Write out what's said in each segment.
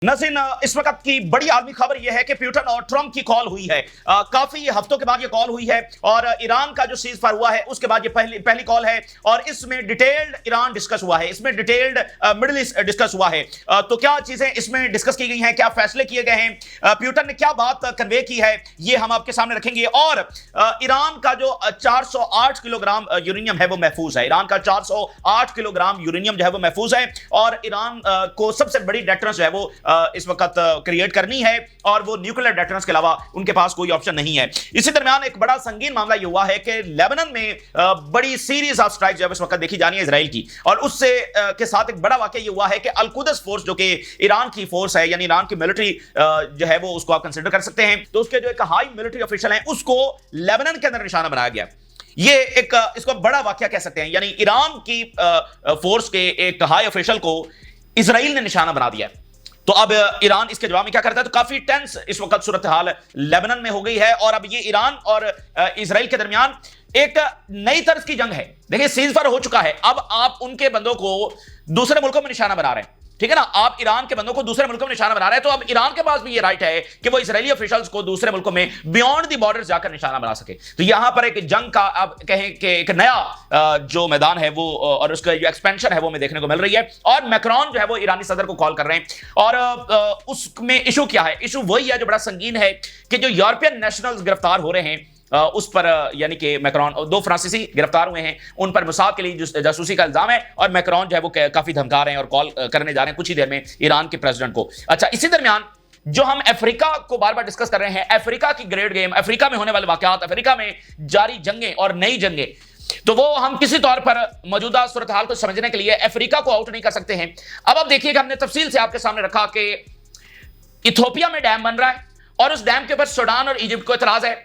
नज़ीन, इस वक्त की बड़ी आलमी खबर यह है कि पुतिन और ट्रंप की कॉल हुई है। काफी हफ्तों के बाद ये कॉल हुई है और ईरान का जो सीज फायर हुआ है उसके बाद ये पहली कॉल है और इसमें डिटेल्ड ईरान डिस्कस हुआ है, इसमें डिटेल्ड मिडिल ईस्ट डिस्कस हुआ है। तो क्या चीजें इसमें डिस्कस की गई हैं, क्या फैसले किए गए हैं, पुतिन ने क्या बात कन्वे की है, ये हम आपके सामने रखेंगे। और ईरान का जो 408 किलोग्राम यूरेनियम है वो महफूज है। ईरान का 408 किलोग्राम यूरेनियम जो है वो महफूज है और ईरान को सबसे बड़ी डेटरेंस जो है वो इस वक्त क्रिएट करनी है और वो न्यूक्लियर डेटरेंस के अलावा उनके पास कोई ऑप्शन नहीं है। इसी दरमियान एक बड़ा संगीन मामला ये हुआ है कि लेबनान में बड़ी सीरीज ऑफ स्ट्राइक जो है इस वक्त देखी जानी है इजराइल की, और उससे के साथ एक बड़ा वाकया ये हुआ है कि अल-कुद्स फोर्स जो कि ईरान की फोर्स है, यानी ईरान की मिलिट्री जो है वो उसको आप कंसीडर कर सकते हैं, तो उसके जो एक हाई मिलिट्री ऑफिशियल है उसको लेबनान के अंदर निशाना बनाया गया। ये एक इसको बड़ा वाकया कह सकते हैं, यानी ईरान की फोर्स के एक हाई ऑफिशियल को इजराइल ने निशाना बना दिया। तो अब ईरान इसके जवाब में क्या करता है, तो काफी टेंस इस वक्त सूरत हाल लेबनान में हो गई है और अब ये ईरान और इजराइल के दरमियान एक नई तर्ज की जंग है। देखिए, सीज फायर हो चुका है, अब आप उनके बंदों को दूसरे मुल्कों में निशाना बना रहे हैं, ठीक है ना। आप ईरान के बंदों को दूसरे मुल्कों में निशाना बना रहे हैं, तो अब ईरान के पास भी ये राइट है कि वो इजरायली ऑफिशियल्स को दूसरे मुल्कों में बियॉन्ड द बॉर्डर जाकर निशाना बना सके। तो यहां पर एक जंग का आप कहें कि एक नया जो मैदान है वो और उसका जो एक्सपेंशन है वो हमें देखने को मिल रही है। और मैक्रोन जो है वो ईरानी सदर को कॉल कर रहे हैं और उसमें इशू क्या है, इशू वही है जो बड़ा संगीन है कि जो यूरोपियन नेशनल्स गिरफ्तार हो रहे हैं उस पर, यानी कि मैक्रोन, 2 फ्रांसीसी गिरफ्तार हुए हैं, उन पर मुसाद के लिए जासूसी का इल्जाम है और मैक्रोन जो है वो काफी धमका रहे हैं और कॉल करने जा रहे हैं कुछ ही देर में ईरान के प्रेसिडेंट को। अच्छा, इसी दरमियान जो हम अफ्रीका को बार बार डिस्कस कर रहे हैं, अफ्रीका की ग्रेट गेम, अफ्रीका में होने वाले वाकयात, अफ्रीका में जारी जंगें और नई जंगें, तो वो हम किसी तौर पर मौजूदा सूरत हाल को समझने के लिए अफ्रीका को आउट नहीं कर सकते हैं। अब आप देखिएगा, हमने तफसील से आपके सामने रखा कि इथियोपिया में डैम बन रहा है और उस डैम के ऊपर सूडान और इजिप्ट को इतराज है।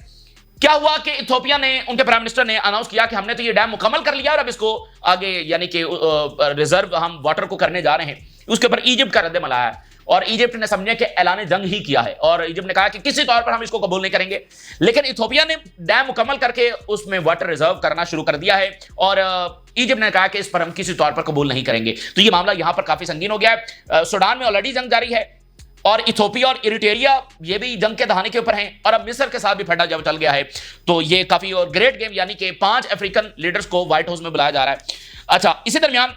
क्या हुआ कि इथियोपिया ने, उनके प्राइम मिनिस्टर ने अनाउंस किया कि हमने तो ये डैम मुकम्मल कर लिया और अब इसको आगे यानी कि रिजर्व हम वाटर को करने जा रहे हैं। उसके ऊपर इजिप्ट का रद्द अमल आया है और इजिप्ट ने समझे कि ऐलान जंग ही किया है और इजिप्ट ने कहा कि किसी तौर पर हम इसको कबूल नहीं करेंगे। लेकिन इथियोपिया ने डैम मुकम्मल करके उसमें वाटर रिजर्व करना शुरू कर दिया है और इजिप्ट ने कहा कि इस पर हम किसी तौर पर कबूल नहीं करेंगे। तो ये मामला यहां पर काफी संगीन हो गया है। सूडान में ऑलरेडी जंग जारी है और इथियोपिया और इरिट्रिया ये भी जंग के दहाने के ऊपर हैं और अब मिस्र के साथ भी फटा जब चल गया है। तो ये काफी और ग्रेट गेम, यानी कि 5 अफ्रीकन लीडर्स को व्हाइट हाउस में बुलाया जा रहा है। अच्छा, इसी दरमियान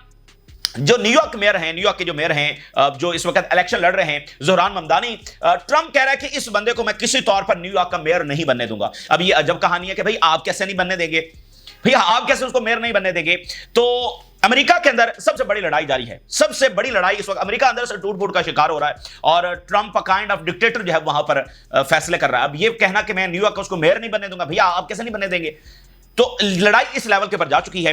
जो न्यूयॉर्क मेयर हैं, न्यूयॉर्क के जो मेयर हैं जो इस वक्त इलेक्शन लड़ रहे हैं, ज़ोहरान ममदानी, ट्रंप कह रहा है कि इस बंदे को मैं किसी तौर पर न्यूयॉर्क का मेयर नहीं बनने दूंगा। अब ये अजब कहानी है कि भाई आप कैसे नहीं बनने देंगे, भैया आप कैसे उसको मेयर नहीं बनने देंगे। तो अमेरिका के अंदर सबसे बड़ी लड़ाई जारी है, सबसे बड़ी लड़ाई इस वक्त अमेरिका अंदर से टूट फूट का शिकार हो रहा है और ट्रंप काइंड ऑफ डिक्टेटर जो है वहां पर फैसले कर रहा है। अब ये कहना कि मैं न्यूयॉर्क का उसको मेयर नहीं बनने दूंगा, भैया आप कैसे नहीं बनने देंगे। तो लड़ाई इस लेवल के ऊपर जा चुकी है,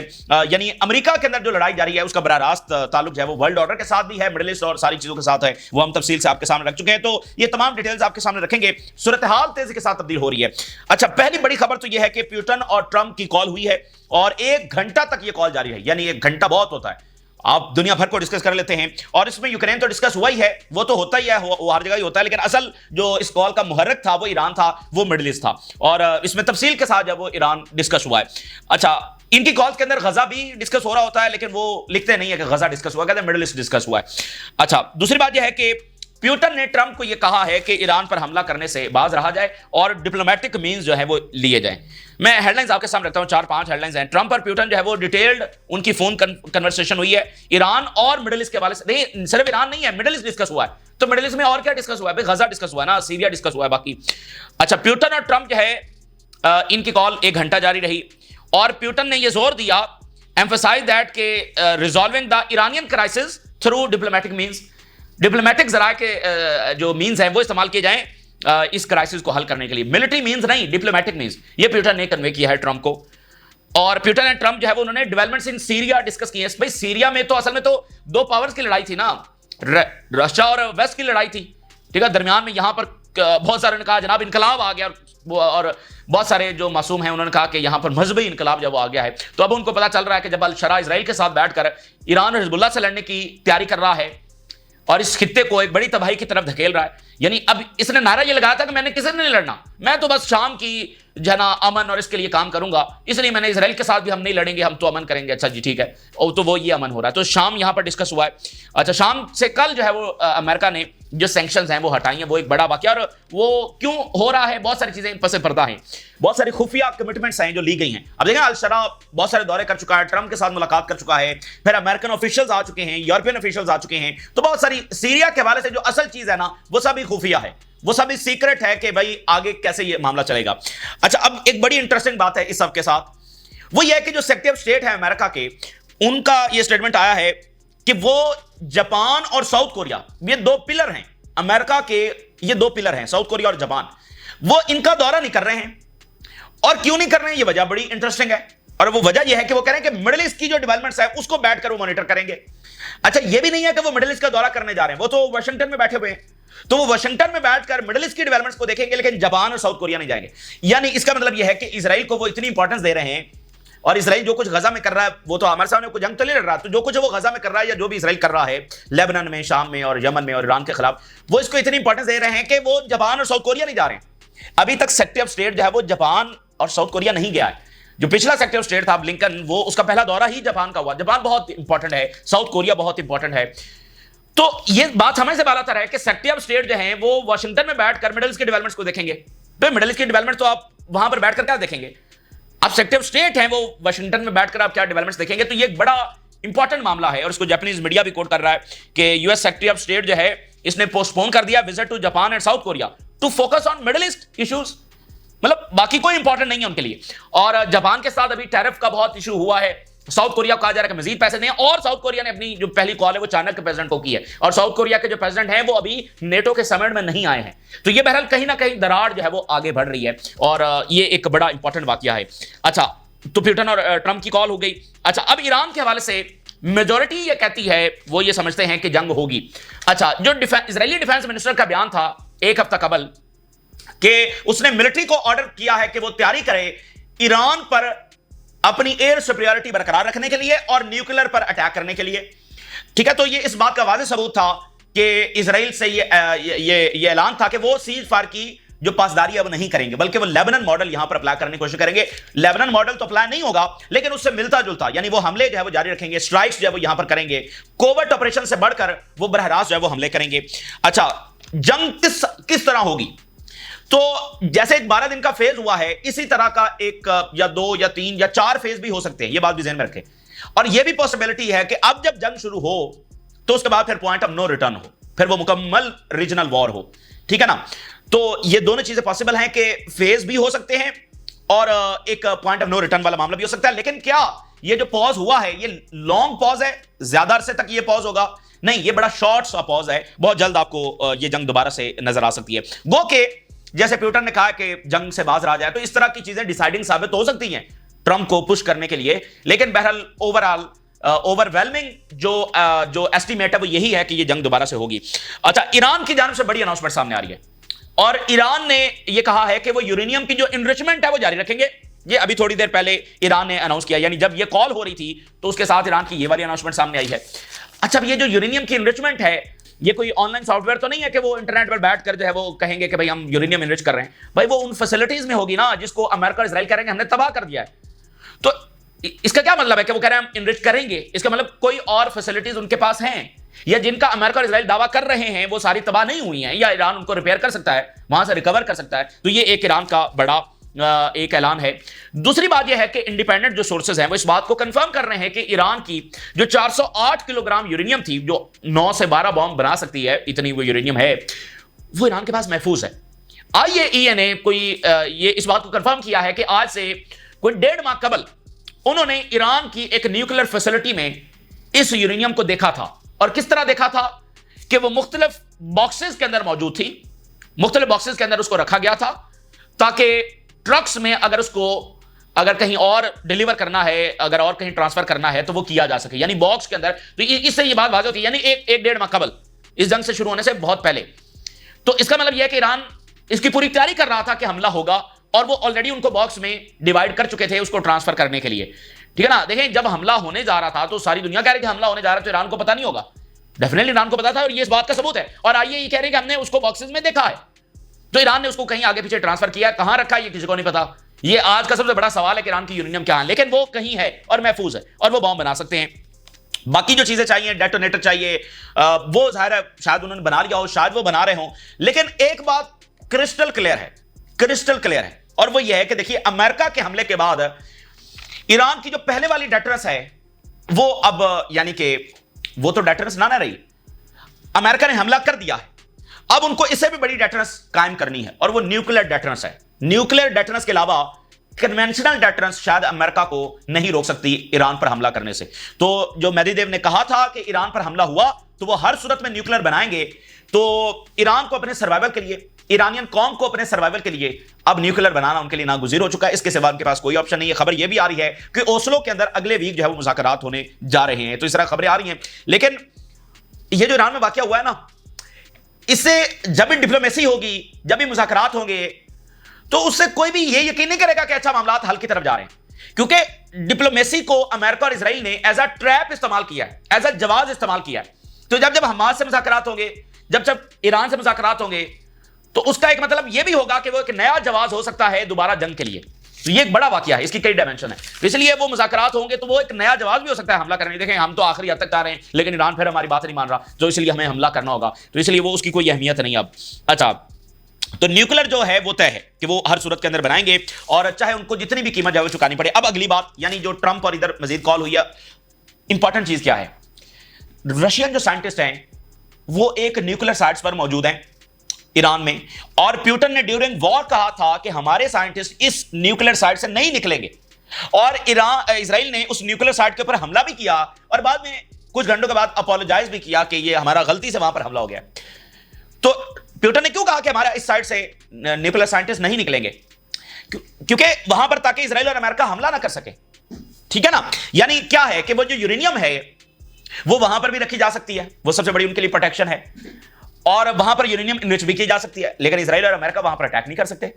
यानी अमेरिका के अंदर जो लड़ाई जारी है उसका बड़ा रास्त ताल्लुक जो है वो वर्ल्ड ऑर्डर के साथ भी है, मिडिल ईस्ट और सारी चीजों के साथ है, वो हम तफसील से आपके सामने रख चुके हैं। तो ये तमाम डिटेल्स आपके सामने रखेंगे। सूरत हाल तेजी के साथ तब्दील हो रही है। अच्छा, पहली बड़ी खबर तो यह है कि पुतिन और ट्रंप की कॉल हुई है और 1 घंटा तक ये कॉल जारी है, यानी 1 घंटा बहुत होता है, आप दुनिया भर को डिस्कस कर लेते हैं और इसमें यूक्रेन तो डिस्कस हुआ ही है, वो तो होता ही है, वो हर जगह ही होता है, लेकिन असल जो इस कॉल का मुहर्रिक था वो ईरान था, वो मिडिल ईस्ट था और इसमें तफसील के साथ जब वो ईरान डिस्कस हुआ है। अच्छा, इनकी कॉल्स के अंदर गजा भी डिस्कस हो रहा होता है, लेकिन वो लिखते नहीं है कि गजा डिस्कस हुआ, कहते हैं मिडिल ईस्ट डिस्कस हुआ है। अच्छा, दूसरी बात यह है कि पुतिन ने ट्रंप को यह कहा है कि ईरान पर हमला करने से बाज रहा जाए और डिप्लोमेटिक मींस जो है वो लिए जाएं। मैं हेडलाइंस आपके सामने रखता हूं, 4-5 हेडलाइंस हैं। ट्रंप और पुतिन जो है वो डिटेल्ड उनकी फोन कन्वर्सेशन हुई है ईरान और मिडिल ईस्ट के हवाले से। नहीं, सिर्फ ईरान नहीं है, मिडिल ईस्ट डिस्कस हुआ है। तो मिडिल ईस्ट में और क्या डिस्कस हुआ है, गजा डिस्कस हुआ है ना, सीरिया डिस्कस हुआ है बाकी। अच्छा, पुतिन और ट्रंप जो है इनकी कॉल 1 घंटा जारी रही और पुतिन ने यह जोर दिया, एम्फसाइज दैट के resolving the Iranian crisis through diplomatic means, diplomatic जराए के जो मींस हैं वो इस्तेमाल किए जाएं इस क्राइसिस को हल करने के लिए, मिलिट्री मींस नहीं, डिप्लोमेटिक मींस। ये पुतिन ने कन्वे किया है ट्रंप को। और पुतिन एंड ट्रंप जो है वो उन्होंने डेवलपमेंट्स इन सीरिया डिस्कस किए हैं। भाई सीरिया में तो असल में तो 2 पावर्स की लड़ाई थी ना, रशिया और वेस्ट की लड़ाई थी, ठीक है। दरमियान में यहां पर बहुत सारे ने कहा जनाब इनकलाब आ गया और बहुत सारे जो मासूम हैं उन्होंने कहा कि यहां पर मजहबी इनकलाब जब आ गया है। तो अब उनको पता चल रहा है कि जब अल-शरा इजराइल के साथ बैठकर ईरान और हिजबुल्लाह से लड़ने की तैयारी कर रहा है और इस खित्ते को एक बड़ी तबाही की तरफ धकेल रहा है, यानी अब इसने नारा ये लगाया था कि मैंने किसी ने नहीं लड़ना, मैं तो बस शाम की जो है ना अमन और इसके लिए काम करूंगा, इसलिए मैंने इसराइल के साथ भी हम नहीं लड़ेंगे, हम तो अमन करेंगे। अच्छा जी ठीक है, और तो वो ये अमन हो रहा है। तो शाम यहां पर डिस्कस हुआ है। अच्छा, शाम से कल जो है वो अमेरिका ने जो सैंक्शंस हैं वो हटाई हैं, वो एक बड़ा वाकया। और वो क्यों हो रहा है, बहुत सारी चीजें पसे पर्दा हैं, बहुत सारी खुफिया कमिटमेंट्स हैं जो ली गई हैं। अब देखें, अल शरा बहुत सारे दौरे कर चुका है, ट्रंप के साथ मुलाकात कर चुका है, फिर अमेरिकन ऑफिशियल्स आ चुके हैं, यूरोपियन ऑफिशियल्स आ चुके हैं। तो बहुत सारी सीरिया के हवाले से जो असल चीज है ना, वो सभी खुफिया है, वो सभी सीक्रेट है कि भाई आगे कैसे ये मामला चलेगा। अच्छा, अब एक बड़ी इंटरेस्टिंग बात है इस सब के साथ, वो ये है कि जो सेक्रेटरी ऑफ स्टेट है अमेरिका के, उनका ये स्टेटमेंट आया है कि वो जापान और साउथ कोरिया, ये दो पिलर हैं अमेरिका के, ये दो पिलर हैं साउथ कोरिया और जापान, वो इनका दौरा नहीं कर रहे हैं। और क्यों नहीं कर रहे हैं, ये वजह बड़ी इंटरेस्टिंग है। और वो वजह ये है कि वो कह रहे हैं कि मिडिल ईस्ट की जो डेवलपमेंट्स है उसको बैठकर वो मॉनिटर करेंगे। अच्छा, ये भी नहीं है कि वो मिडिल ईस्ट का दौरा करने जा रहे हैं, वो तो वाशिंगटन में बैठे हुए हैं, तो वो वाशिंगटन में बैठकर मिडिल ईस्ट की डेवलपमेंट्स को देखेंगे, लेकिन जापान और साउथ कोरिया नहीं जाएंगे। यानी इसका मतलब यह है कि इजराइल को वो इतनी इंपॉर्टेंस दे रहे हैं, और इसराइल जो कुछ गजा में कर रहा है, वो तो हमारे सामने कोई जंग तो नहीं लड़ रहा, तो जो कुछ वो गजा में कर रहा है या जो भी इसराइल कर रहा है लेबनान में, शाम में और यमन में और ईरान के खिलाफ, वो इसको इतनी इंपॉर्टेंस दे रहे हैं कि वो जापान और साउथ कोरिया नहीं जा रहे हैं। अभी तक सेक्रेटरी ऑफ स्टेट जो है वो जापान और साउथ कोरिया नहीं गया है। जो पिछला सेक्रेटरी ऑफ स्टेट था ब्लिंकन, वो उसका पहला दौरा ही जापान का हुआ। जापान बहुत इंपॉर्टेंट है, साउथ कोरिया बहुत इंपॉर्टेंट है। तो ये बात हमें से बालातर है कि सेक्रेटरी ऑफ स्टेट जो है वो वाशिंगटन में बैठकर मिडिल ईस्ट के डेवलपमेंट्स को देखेंगे। तो मिडिल ईस्ट की डेवलपमेंट तो आप वहां पर बैठकर क्या देखेंगे, आप सेक्रेटरी ऑफ स्टेट हैं, वो वाशिंगटन में बैठकर आप क्या डेवलपमेंट्स देखेंगे। तो ये एक बड़ा इंपॉर्टेंट मामला है, और इसको जापानीज मीडिया भी कोट कर रहा है कि यूएस सेक्रेटरी ऑफ स्टेट जो है इसने पोस्टपोन कर दिया visit to Japan and South Korea to focus on Middle East issues. मतलब बाकी कोई इंपॉर्टेंट नहीं है उनके लिए। और जापान के साथ अभी टैरिफ का बहुत इशू हुआ है, साउथ कोरिया को कहा जा रहा है कि मजीद पैसे दें, और साउथ कोरिया ने अपनी जो पहली कॉल है वो चाइना के प्रेसिडेंट को की है, और साउथ कोरिया के जो प्रेसिडेंट हैं वो अभी नेटो के समिट में नहीं आए हैं। तो ये बहरहाल कहीं ना कहीं दरार जो है वो आगे बढ़ रही है, और ये एक बड़ा इंपॉर्टेंट वाकया है। अच्छा, तो पुतिन और ट्रंप की कॉल हो गई। अच्छा, अब ईरान के हवाले से मेजॉरिटी ये कहती है, वो ये समझते हैं कि जंग होगी। अच्छा, जो इजरायली डिफेंस मिनिस्टर का बयान था एक हफ्ता कबल कि उसने मिलिट्री को ऑर्डर किया है कि वो तैयारी करे ईरान पर अपनी एयर सुपीरियरिटी बरकरार रखने के लिए और न्यूक्लियर पर अटैक करने के लिए। ठीक है, तो ये इस बात का वाज़ेह सबूत था कि इजराइल से ये ऐलान था कि वो सीज फायर की जो पासदारी अब नहीं करेंगे, बल्कि वो लेबनान मॉडल यहां पर अप्लाई करने की कोशिश करेंगे। लेबनान मॉडल तो अप्लाई नहीं होगा, लेकिन उससे मिलता जुलता, यानी वो हमले जो है वो जारी रखेंगे, स्ट्राइक्स जो है वो यहां पर करेंगे, कोवर्ट ऑपरेशन से बढ़कर वो बरह रास्त जो है वो हमले करेंगे। अच्छा, जंग किस तरह होगी, तो जैसे एक 12 दिन का फेज हुआ है, इसी तरह का एक या 2 या 3 या 4 फेज भी हो सकते हैं, ये बात भी ध्यान में रखें। और यह भी पॉसिबिलिटी है कि अब जब जंग शुरू हो तो उसके बाद फिर पॉइंट ऑफ नो रिटर्न हो, फिर वो मुकम्मल रीजनल वॉर हो। ठीक है ना, तो ये दोनों चीजें पॉसिबल हैं कि फेज भी हो सकते हैं और एक पॉइंट ऑफ नो रिटर्न वाला मामला भी हो सकता है। लेकिन क्या ये जो पॉज हुआ है ये लॉन्ग पॉज है, ज्यादा अरसे तक ये पॉज होगा? नहीं, ये बड़ा शॉर्ट सा पॉज है, बहुत जल्द आपको ये जंग दोबारा से नजर आ सकती है। गो के जैसे पुतिन ने कहा कि जंग से बाज रहा जाए, तो इस तरह की चीजें डिसाइडिंग साबित हो सकती हैं ट्रंप को पुश करने के लिए। लेकिन बहरहाल ओवरऑल ओवरवेलमिंग जो एस्टीमेट है वो यही है कि ये जंग दोबारा से होगी। अच्छा, ईरान की जानिब से बड़ी अनाउंसमेंट सामने आ रही है, और ईरान ने यह कहा है कि वो यूरेनियम की जो इनरिचमेंट है वो जारी रखेंगे। ये अभी थोड़ी देर पहले ईरान ने अनाउंस किया, यानी जब ये कॉल हो रही थी तो उसके साथ ईरान की ये वाली अनाउंसमेंट सामने आई है। अच्छा, ये जो यूरेनियम की इनरिचमेंट है, ये कोई ऑनलाइन सॉफ्टवेयर तो नहीं है कि वो इंटरनेट पर बैठकर जो है वो कहेंगे कि भाई हम यूरेनियम इनरिच कर रहे हैं। भाई वो उन फैसिलिटीज में होगी ना जिसको अमेरिका और इजराइल करेंगे हमने तबाह कर दिया है। तो इसका क्या मतलब है कि वो कह रहे हैं हम इनरिच करेंगे, इसका मतलब कोई और फैसिलिटीज उनके पास हैं, या जिनका अमेरिका और इजराइल दावा कर रहे हैं वो सारी तबाह नहीं हुई हैं, या ईरान उनको रिपेयर कर सकता है, वहां से रिकवर कर सकता है। तो ये एक ईरान का बड़ा एक ऐलान है। दूसरी बात यह है कि इंडिपेंडेंट जो सोर्सेज हैं वो इस बात को कंफर्म कर रहे हैं कि ईरान की जो 408 किलोग्राम यूरेनियम थी, जो 9 से 12 बॉम्ब बना सकती है, इतनी वो यूरेनियम है, वो ईरान के पास महफूज है। IAEA ने ये इस बात को कंफर्म किया है कि आज से कोई 1.5 माह कबल उन्होंने ईरान की एक न्यूक्लियर फैसिलिटी में इस यूरेनियम को देखा था। और किस तरह देखा था कि वो मुख्तलिफ बॉक्सेस के अंदर मौजूद थी, मुख्तलिफ बॉक्सेस के अंदर उसको रखा गया था ताकि ट्रक्स में अगर कहीं और डिलीवर करना है, अगर और कहीं ट्रांसफर करना है तो वो किया जा सके, यानी बॉक्स के अंदर। तो इससे ये बात वाज़ेह होती है, यानी एक 1.5 माह कबल, इस जंग से शुरू होने से बहुत पहले। तो इसका मतलब यह है कि ईरान इसकी पूरी तैयारी कर रहा था कि हमला होगा, और वो ऑलरेडी उनको बॉक्स में डिवाइड कर चुके थे उसको ट्रांसफर करने के लिए। ठीक है ना, देखें जब हमला होने जा रहा था तो सारी दुनिया कह रही थी हमला होने जा रहा है, तो ईरान को पता नहीं होगा? डेफिनेटली ईरान को पता था, और ये इस बात का सबूत है। और आइए ये कह रहे हैं कि हमने उसको बॉक्सेस में देखा है, तो ईरान ने उसको कहीं आगे पीछे ट्रांसफर किया, कहां रखा ये किसी को नहीं पता। ये आज का सबसे बड़ा सवाल है कि ईरान की यूरेनियम क्या है, लेकिन वो कहीं है और महफूज है और वो बॉम्ब बना सकते हैं। बाकी जो चीजें चाहिए, डेटोनेटर चाहिए, वो जाहिर है शायद उन्होंने बना लिया हो, शायद वो बना रहे हो। लेकिन एक बात क्रिस्टल क्लियर है, क्रिस्टल क्लियर है, और वो ये है कि देखिए अमेरिका के हमले के बाद ईरान की जो पहले वाली डेटरेंस है वो अब यानी कि वो तो डेटरेंस ना रही, अमेरिका ने हमला कर दिया है, अब उनको इससे भी बड़ी डेटरेंस कायम करनी है और वो न्यूक्लियर डेटरेंस है। न्यूक्लियर डेटरेंस के अलावा कन्वेंशनल डेटरेंस शायद अमेरिका को नहीं रोक सकती ईरान पर हमला करने से। तो जो मेदवेदेव ने कहा था कि ईरान पर हमला हुआ तो वो हर सूरत में न्यूक्लियर बनाएंगे, तो ईरान को अपने सर्वाइवल के लिए, ईरानियन कौम को अपने सर्वाइवल के लिए अब न्यूक्लियर बनाना उनके लिए नागुज़ीर हो चुका है। इसके सिवा उनके पास कोई ऑप्शन नहीं है। खबर यह भी आ रही है कि ओस्लो के अंदर अगले वीक जो है वो मुज़ाकरात होने जा रहे हैं, तो इस तरह खबरें आ रही हैं। लेकिन ये जो ईरान में वाकया हुआ है ना, इससे जब भी डिप्लोमेसी होगी, जब भी मुज़ाकरात होंगे, तो उससे कोई भी ये यकीन नहीं करेगा कि अच्छा मामला हल की तरफ जा रहे हैं, क्योंकि डिप्लोमेसी को अमेरिका और इजराइल ने एज अ ट्रैप इस्तेमाल किया है, एज अ जवाब इस्तेमाल किया है। तो जब जब हमास से मुज़ाकरात होंगे, जब जब ईरान से मुज़ाकरात होंगे, तो उसका एक मतलब यह भी होगा कि वो एक नया जवाब हो सकता है दोबारा जंग के लिए। तो ये एक बड़ा वाकया है, इसकी कई डायमेंशन है, तो इसलिए वो मुज़ाकरात होंगे तो वो एक नया जवाब भी हो सकता है हमला करने। देखें हम तो आखिरी हद तक जा रहे हैं, लेकिन ईरान फिर हमारी बात नहीं मान रहा, तो इसलिए हमें हमला करना होगा, तो इसलिए वो उसकी कोई अहमियत नहीं अब। अच्छा, तो न्यूक्लियर जो है वो तय है कि वो हर सूरत के अंदर बनाएंगे और चाहे उनको जितनी भी कीमत जो चुकानी पड़े। अब अगली बात, यानी जो ट्रंप और इधर मजीद कॉल हुई है, इंपॉर्टेंट चीज क्या है, रशियन जो साइंटिस्ट हैं वो एक न्यूक्लियर साइट्स पर मौजूद हैं ईरान में, और प्यूटन ने ड्यूरिंग वॉर कहा था कि हमारे साइंटिस्ट इस न्यूक्लियर साइट से नहीं निकलेंगे, और इजराइल ने उस न्यूक्लियर साइट के ऊपर हमला भी किया और बाद में कुछ घंटों के बाद अपोलोजाइज भी किया कि ये हमारा गलती से वहां पर हमला हो गया। तो प्यूटन ने क्यों कहा कि हमारा इस साइड से न्यूक्लियर साइंटिस्ट नहीं निकलेंगे, क्योंकि वहां पर ताकि इजराइल और अमेरिका हमला ना कर सके, ठीक है ना। यानी क्या है कि वो जो यूरेनियम है वो वहां पर भी रखी जा सकती है, वो सबसे बड़ी उनके लिए प्रोटेक्शन है, और वहां पर यूरेनियम इनरिच भी की जा सकती है, लेकिन इजराइल और अमेरिका वहां पर अटैक नहीं कर सकते।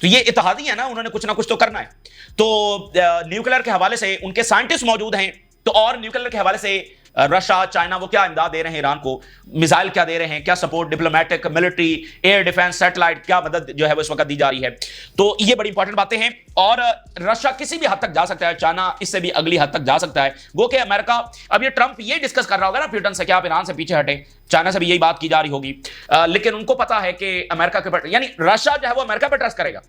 तो ये इत्तेहादी है ना, उन्होंने कुछ ना कुछ तो करना है। तो न्यूक्लियर के हवाले से उनके साइंटिस्ट मौजूद हैं, तो और न्यूक्लियर के हवाले से रशिया, चाइना वो क्या इमदाद दे रहे हैं ईरान को, मिसाइल क्या दे रहे हैं, क्या support, diplomatic, military, air defence, satellite, क्या मदद जो है वो इस वक्त दी जा रही है। तो ये बड़ी इंपॉर्टेंट बातें हैं, और रशिया किसी भी हद तक जा सकता है, चाइना इससे भी अगली हद तक जा सकता है। गो कि अमेरिका, अब ये ट्रंप ये डिस्कस कर रहा होगा ना प्यूटन से कि आप ईरान से पीछे हटें, चाइना से भी यही बात की जा रही होगी, लेकिन उनको पता है कि अमेरिका के ऊपर, यानी रशिया जो है वो अमेरिका पर ट्रस्ट करेगा,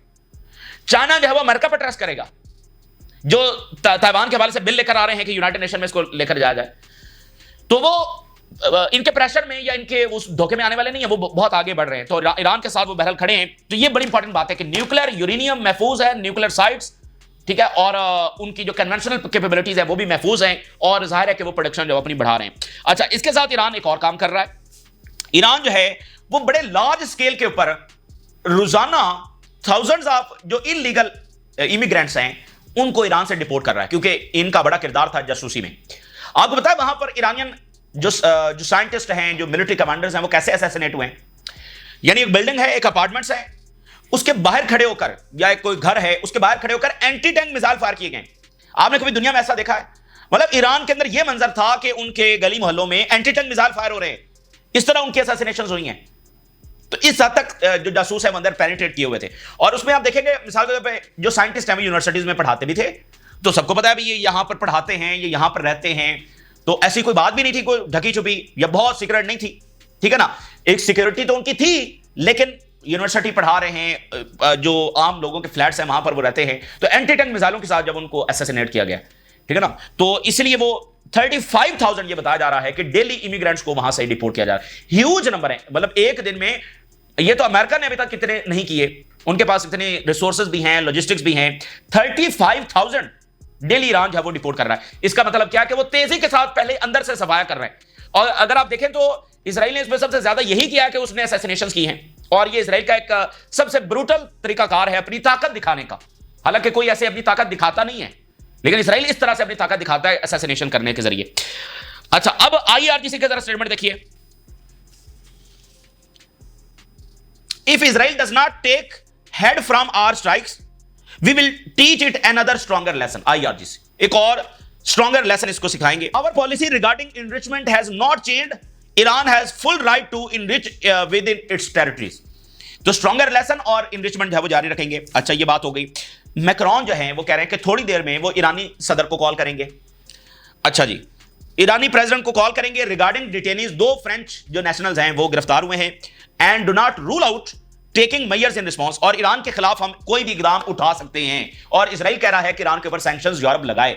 चाइना जो है वो अमेरिका पर ट्रस्ट करेगा। जो ताइवान के हवाले से बिल लेकर आ रहे हैं कि यूनाइटेड नेशन में इसको लेकर जाया जाए, तो वो इनके प्रेशर में या इनके उस धोखे में आने वाले नहीं है, वो बहुत आगे बढ़ रहे हैं। तो ईरान के साथ वो बहरहाल खड़े हैं। तो ये बड़ी इंपॉर्टेंट बात है कि न्यूक्लियर यूरेनियम महफूज है, न्यूक्लियर साइट्स, ठीक है, और उनकी जो कन्वेंशनल कैपेबिलिटीज है वो भी महफूज हैं, और जाहिर है कि वो प्रोडक्शन जो अपनी बढ़ा रहे हैं। अच्छा, इसके साथ ईरान एक और काम कर रहा है। ईरान जो है वो बड़े लार्ज स्केल के ऊपर रोजाना थाउजेंड्स ऑफ जो इलीगल इमिग्रेंट्स हैं उनको ईरान से डिपोर्ट कर रहा है, क्योंकि इनका बड़ा किरदार था जासूसी में। आपको पता है वहां पर ईरानियन जो साइंटिस्ट हैं, जो मिलिट्री कमांडर्स हैं, वो कैसे असैसिनेट हुए हैं। यानी एक बिल्डिंग है, एक अपार्टमेंट्स है, उसके बाहर खड़े होकर, या एक कोई घर है उसके बाहर खड़े होकर एंटी टैंक मिसाइल फायर किए गए। आपने कभी दुनिया में ऐसा देखा है? मतलब ईरान के अंदर यह मंजर था कि उनके गली मोहल्लों में एंटी टैंक मिसाइल फायर हो रहे हैं, इस तरह उनकी असैसिनेशंस हुई हैं। तो इस हद तक जो जासूस है वो अंदर पेनिट्रेट किए हुए थे। और उसमें आप देखेंगे मिसाल के तौर पे जो साइंटिस्ट हैं वो यूनिवर्सिटीज में पढ़ाते भी थे, तो सबको पता है भी ये यहां पर पढ़ाते हैं, ये यहां पर रहते हैं, तो ऐसी कोई बात भी नहीं थी, कोई ढकी छुपी या बहुत सीक्रेट नहीं थी, ठीक है ना। एक सिक्योरिटी तो उनकी थी, लेकिन यूनिवर्सिटी पढ़ा रहे हैं, जो आम लोगों के फ्लैट्स हैं वहां पर वो रहते हैं, तो एंटी टैंक मिसाइलों के साथ जब उनको असैसिनेट किया गया, ठीक है ना, तो इसलिए वो 35,000 ये बताया जा रहा है कि डेली इमिग्रेंट्स को वहां से डिपोर्ट किया जा रहा है। ह्यूज नंबर है, मतलब एक दिन में, ये तो अमेरिका ने अभी तक कितने नहीं किए, उनके पास इतने रिसोर्सेज भी हैं, लॉजिस्टिक्स भी हैं। 35,000 डेली ईरान जो है वो डिपोर्ट कर रहा है। इसका मतलब क्या है कि वो तेजी के साथ पहले अंदर से सफाया कर रहे हैं। और अगर आप देखें तो इजराइल ने इसमें सबसे ज्यादा यही किया कि उसने असैसिनेशंस की हैं, और ये इजराइल का एक सबसे ब्रूटल तरीकाकार है अपनी ताकत दिखाने का। हालांकि कोई ऐसे अपनी ताकत दिखाता नहीं है, लेकिन इजराइल इस तरह से अपनी ताकत दिखाता है असैसिनेशन करने के जरिए। अच्छा, अब IRGC का जरा स्टेटमेंट देखिए। If Israel does not take head from our strikes, we will teach it another stronger lesson. IRGC एक और stronger lesson इसको सिखाएंगे। Our policy regarding enrichment has not changed. Iran has full right to enrich within its territories. तो stronger lesson और enrichment है वो जारी रखेंगे। अच्छा, ये बात हो गई। मैक्रोन जो है वो कह रहे हैं कि थोड़ी देर में वो ईरानी सदर को कॉल करेंगे। अच्छा जी, ईरानी प्रेसिडेंट को कॉल करेंगे रिगार्डिंग डिटेनीज। 2 फ्रेंच जो नेशनल्स हैं वो गिरफ्तार हुए हैं। And do not rule out taking measures in response, और ईरान के खिलाफ हम कोई भी इकदाम उठा सकते हैं। और इजराइल कह रहा है कि ईरान के ऊपर सैंक्शंस यूरोप लगाए।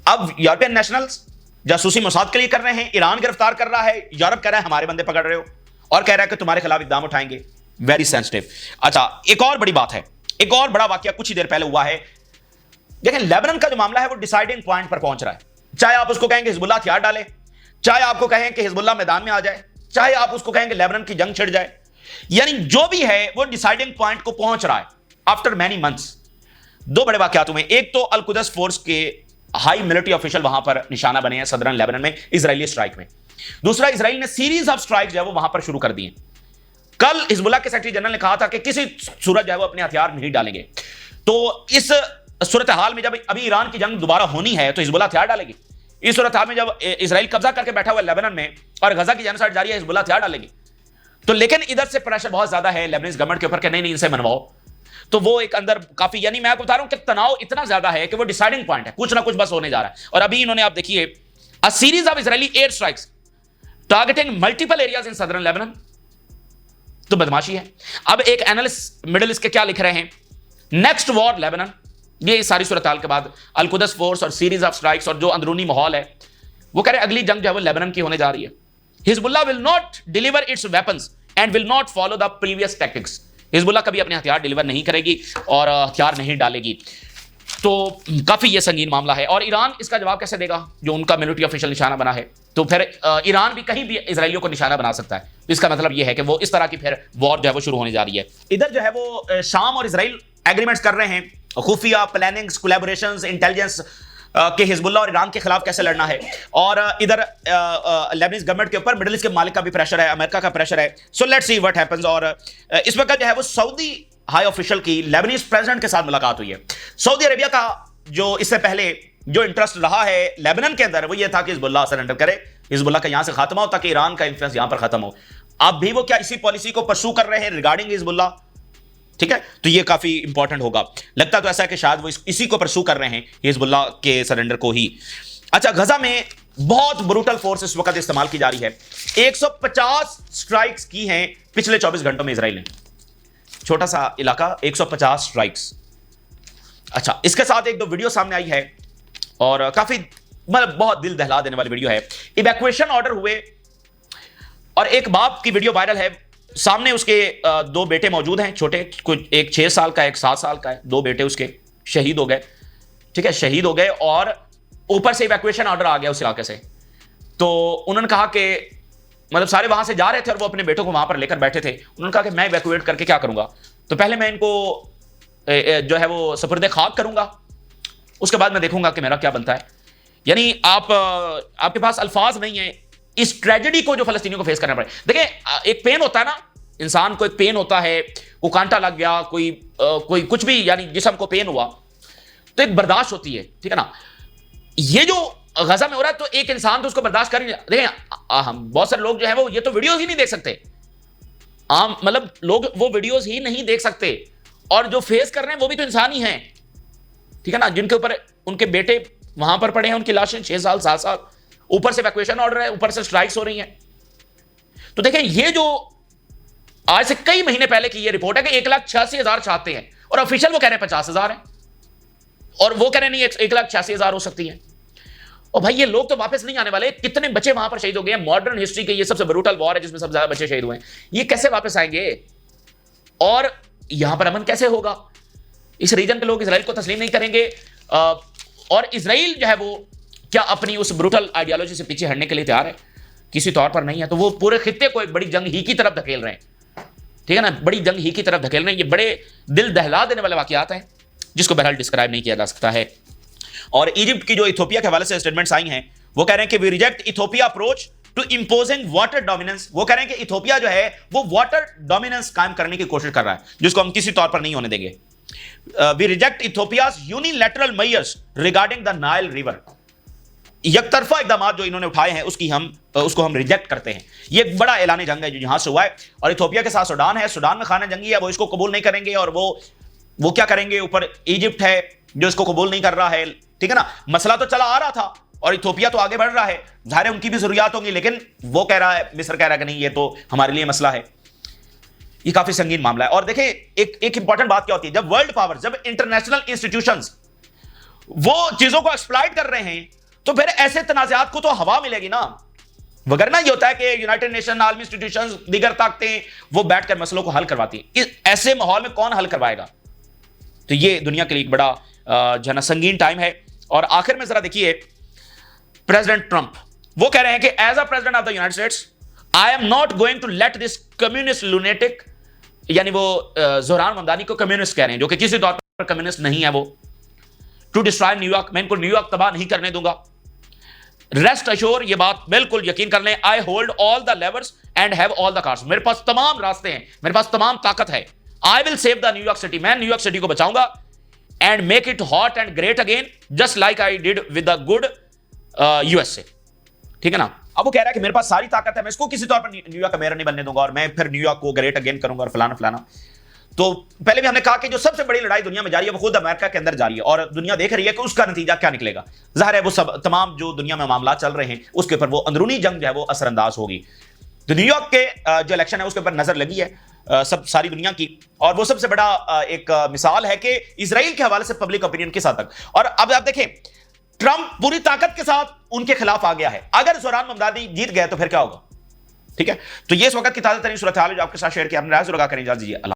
अब यूरोपियन नेशनल्स जासूसी मोसाद के लिए कर रहे हैं, ईरान गिरफ्तार कर रहा है, यूरोप कह रहा है हमारे बंदे पकड़ रहे हो, और कह रहा है कि तुम्हारे खिलाफ इकदाम उठाएंगे। Very sensitive. अच्छा, एक और बड़ी बात है, एक और बड़ा वाकया कुछ ही देर पहले हुआ है। देखें, लेबनान का जो मामला है वो डिसाइडिंग पॉइंट पर पहुंच रहा है। चाहे आप उसको कहेंगे हिजबुल्लाह हथियार डाले, चाहे आपको कहें कि हिजबुल्लाह मैदान में आ जाए, चाहे आप उसको कहेंगे लेबनान की जंग छिड़ जाए, यानी जो भी है वो डिसाइडिंग पॉइंट को पहुंच रहा है आफ्टर मैनी मंथ्स। 2 बड़े वाकयात हुए। एक तो अल कुद्स फोर्स के हाई मिलिट्री ऑफिशियल वहां पर निशाना बने हैं सदरन लेबनान में इजरायली स्ट्राइक में। दूसरा, इजराइल ने सीरीज ऑफ स्ट्राइक जो है वो वहां पर शुरू कर दिए। कल हिजबुल्लाह के सेक्रेटरी जनरल ने कहा था कि किसी सूरत जो है वो अपने हथियार नहीं डालेंगे। तो इस सूरत हाल में जब अभी ईरान की जंग दोबारा होनी है तो हिजबुल्लाह हथियार डालेगी। इस सूरत हाल में जब इजराइल कब्जा करके बैठा हुआ है लेबनान में और गजा की जेनोसाइड जारी है, हिजबुल्लाह हथियार डालेगी। तो लेकिन इधर से प्रेशर बहुत ज्यादा है लेबनानीज गवर्नमेंट के ऊपर कि नहीं इनसे मनवाओ। तो वो एक अंदर काफी, यानी मैं आपको बता रहा हूं कि तनाव इतना ज्यादा है कि वो डिसाइडिंग पॉइंट है, कुछ ना कुछ बस होने जा रहा है। और अभी इन्होंने, आप देखिए, a series of Israeli air strikes targeting multiple areas in southern Lebanon. तो बदमाशी है। अब एक एनालिस्ट मिडिल ईस्ट के क्या लिख रहे हैं, नेक्स्ट वॉर लेबनान। ये सारी सूरत हाल के बाद अल कुद्स फोर्स और सीरीज ऑफ स्ट्राइक्स और जो अंदरूनी माहौल है, वो कह रहे हैं अगली जंग जो है वो लेबनान की होने जा रही है। Hezbollah will not deliver it's weapons and will not follow the previous tactics. Hezbollah कभी अपने हथियार डिलीवर नहीं करेगी और हथियार नहीं डालेगी। तो काफी ये संगीन मामला है। और ईरान इसका जवाब कैसे देगा, जो उनका मिलिट्री ऑफिशियल निशाना बना है। तो फिर ईरान भी कहीं भी इजरायलियों को निशाना बना सकता है। इसका मतलब यह है कि वो इस तरह की फिर वॉर जो है वो शुरू होने जा रही है। इधर जो है वो शाम और इजराइल एग्रीमेंट्स कर रहे हैं, खुफिया प्लानिंग्स, कोलैबोरेशंस, इंटेलिजेंस कि हिजबुल्लाह और ईरान के खिलाफ कैसे लड़ना है। और इधर लेबनीज गवर्नमेंट के ऊपर मिडिल ईस्ट के मालिक का भी प्रेशर है, अमेरिका का प्रेशर है। So let's see what happens. और इस वक्त जो है वो सऊदी हाई ऑफिशियल की लेबनीज प्रेसिडेंट के साथ मुलाकात हुई है। सऊदी अरेबिया का जो इससे पहले जो इंटरेस्ट रहा है लेबनान के अंदर वो ये था कि हिजबुल्लाह सरेंडर करे, हिजबुल्लाह का यहां से खात्मा हो ताकि ईरान का इन्फ्लुएंस यहां पर खत्म हो। अब भी वो क्या इसी पॉलिसी को परसू कर रहे हैं रिगार्डिंग हिजबुल्लाह, ठीक है। तो ये काफी इंपॉर्टेंट होगा। लगता तो ऐसा है कि शायद वो इसी को परसू कर रहे हैं, हिजबुल्लाह के सरेंडर को ही। अच्छा, गजा में बहुत ब्रूटल फोर्स इस वक्त इस्तेमाल की जा रही है। 150 स्ट्राइक्स की हैं पिछले 24 घंटों में इजराइल ने। छोटा सा इलाका, 150 स्ट्राइक्स। अच्छा, इसके साथ एक दो वीडियो सामने आई है और काफी मतलब बहुत दिल दहला देने वाली वीडियो है। इवैक्यूएशन ऑर्डर हुए और एक बाप की वीडियो वायरल है। सामने उसके 2 बेटे मौजूद हैं, छोटे, कुछ एक 6 साल का, एक 7 साल का है। 2 बेटे उसके शहीद हो गए, ठीक है, शहीद हो गए। और ऊपर से इवैक्यूएशन ऑर्डर आ गया उस इलाके से। तो उन्होंने कहा कि मतलब सारे वहां से जा रहे थे और वो अपने बेटों को वहां पर लेकर बैठे थे। उन्होंने कहा कि मैं इवैक्यूएट करके क्या करूंगा, तो पहले मैं इनको जो है वो सुपुर्द खाक करूंगा, उसके बाद मैं देखूंगा कि मेरा क्या बनता है। यानी आपके पास अल्फाज नहीं है इस ट्रेजेडी को जो फलस्तीनियों को फेस करना पड़े। देखिए, एक पेन होता है ना, इंसान को एक पेन होता है, वो कांटा लग गया, कोई कुछ भी, यानी जिस्म को पेन हुआ तो एक बर्दाश्त होती है, ठीक है ना। ये जो गजा में हो रहा है तो एक इंसान तो उसको बर्दाश्त कर ही नहीं। देखिए, हम बहुत सारे लोग जो है वो ये तो वीडियोस ही नहीं देख सकते, आम मतलब लोग वो वीडियोस ही नहीं देख सकते, और जो फेस कर रहे हैं वो भी तो इंसान ही हैं, ठीक है ना, जिनके ऊपर उनके बेटे वहां पर पड़े हैं, उनकी लाशें 6 साल 7 साल, ऊपर से इवैक्यूएशन ऑर्डर है, ऊपर से स्ट्राइक्स हो रही हैं। तो देखें, ये जो आज से कई महीने पहले की ये रिपोर्ट है कि 1,86,000 चाहते हैं और ऑफिशियल वो कह रहे हैं 50,000 है, और वो कह रहे हैं नहीं 1,86,000 हो सकती है। और भाई ये लोग तो वापस नहीं आने वाले। कितने बच्चे वहां पर शहीद हो गए हैं। मॉडर्न हिस्ट्री के ये सबसे ब्रूटल वॉर है जिसमें सबसे ज्यादा बच्चे शहीद हुए हैं। ये कैसे वापस आएंगे और यहां पर अमन कैसे होगा? इस रीजन के लोग इजराइल को तस्लीम नहीं करेंगे। और इजराइल जो है वो क्या अपनी उस ब्रूटल आइडियोलॉजी से पीछे हटने के लिए तैयार है? किसी तौर पर नहीं है। तो वो पूरे खित्ते को एक बड़ी जंग ही की तरफ धकेल रहे हैं, ठीक है ना, बड़ी जंग ही की तरफ धकेल रहे हैं। ये बड़े दिल दहला देने वाले वाकयात हैं जिसको बहरहाल डिस्क्राइब नहीं किया जा सकता है। और इजिप्ट की जो इथोपिया के हवाले से स्टेटमेंट्स आई हैं, वो कह रहे हैं कि we reject Ethiopia approach to imposing water dominance. वो कह रहे हैं कि इथोपिया जो है वो वाटर डोमिनेंस कायम करने की कोशिश कर रहा है, जिसको हम किसी तौर पर नहीं होने देंगे। We reject Ethiopia's unilateral measures regarding the Nile river. यकतरफा इकदाम जो इन्होंने उठाए हैं उसको हम रिजेक्ट करते हैं। ये एक बड़ा ऐलान जंग है जो यहां से हुआ है। और इथोपिया के साथ सूडान है, सूडान में खाना जंगी है, वो इसको कबूल नहीं करेंगे और वो वो क्या करेंगे? ऊपर इजिप्ट है जो इसको कबूल नहीं कर रहा है, ठीक है ना। मसला तो चला आ रहा था और इथोपिया तो आगे बढ़ रहा है, जाहिर है उनकी भी जरूरियात होंगी, लेकिन वो कह रहा है, मिस्र कह रहा है कि नहीं, ये तो हमारे लिए मसला है। ये काफी संगीन मामला है। और देखिए एक इंपॉर्टेंट बात क्या होती है, जब वर्ल्ड पावर, जब इंटरनेशनल इंस्टीट्यूशंस वो चीजों को एक्सप्लॉइट कर रहे हैं, तो फिर ऐसे तनाज़ात को तो हवा मिलेगी ना। वगरना ये होता है कि यूनाइटेड नेशन, आलमी इंस्टीट्यूशंस, दीगर ताकतें वो बैठकर मसलों को हल करवाती है। ऐसे माहौल में कौन हल करवाएगा? तो ये दुनिया के लिए एक बड़ा जना संगीन टाइम है। और आखिर में जरा देखिए, प्रेसिडेंट ट्रंप वो कह रहे हैं कि as a president of the United States I am not going to let this communist lunatic, यानी वो जोहरान ममदानी को कम्युनिस्ट कह रहे हैं, जो कि किसी तौर पर कम्युनिस्ट नहीं है, वो टू डिस्ट्रॉय न्यूयॉर्क, मैं इनको न्यूयॉर्क तबाह नहीं करने दूंगा। रेस्ट अश्योर, ये बात बिल्कुल यकीन कर लें, I hold all the levers and have all the cards, मेरे पास तमाम रास्ते हैं, मेरे पास तमाम ताकत है। I will save the New York City, मैं न्यूयॉर्क सिटी को बचाऊंगा, and make it hot and great again, just like I did with the good USA, ठीक है ना। अब वो कह रहा है कि मेरे पास सारी ताकत है, मैं इसको किसी तौर पर न्यूयॉर्क का मेयर नहीं बनने दूंगा और मैं फिर न्यूयॉर्क को ग्रेट अगेन करूंगा और फलाना फलाना। तो पहले भी हमने कहा कि जो सबसे बड़ी लड़ाई दुनिया में जारी है वो खुद अमेरिका के अंदर जारी है, और दुनिया देख रही है कि उसका नतीजा क्या निकलेगा। जाहिर है वो सब तमाम जो दुनिया में मामला चल रहे हैं उसके ऊपर वो अंदरूनी जंग जो है वो असरअंदाज होगी। तो न्यूयॉर्क के जो इलेक्शन है उसके ऊपर नजर लगी है सब सारी दुनिया की, और वो सबसे बड़ा एक मिसाल है कि इजराइल के हवाले से पब्लिक ओपिनियन किस हद तक। और अब आप देखें, ट्रंप पूरी ताकत के साथ उनके खिलाफ आ गया है, अगर जोहरान ममदानी जीत गए तो फिर क्या होगा? ठीक है, तो ये इस वक्त की ताजा तरीन सूरत हाल है जो आपके साथ शेयर किया, अपने राय जरूर आगाह करें। इजाजत दीजिए।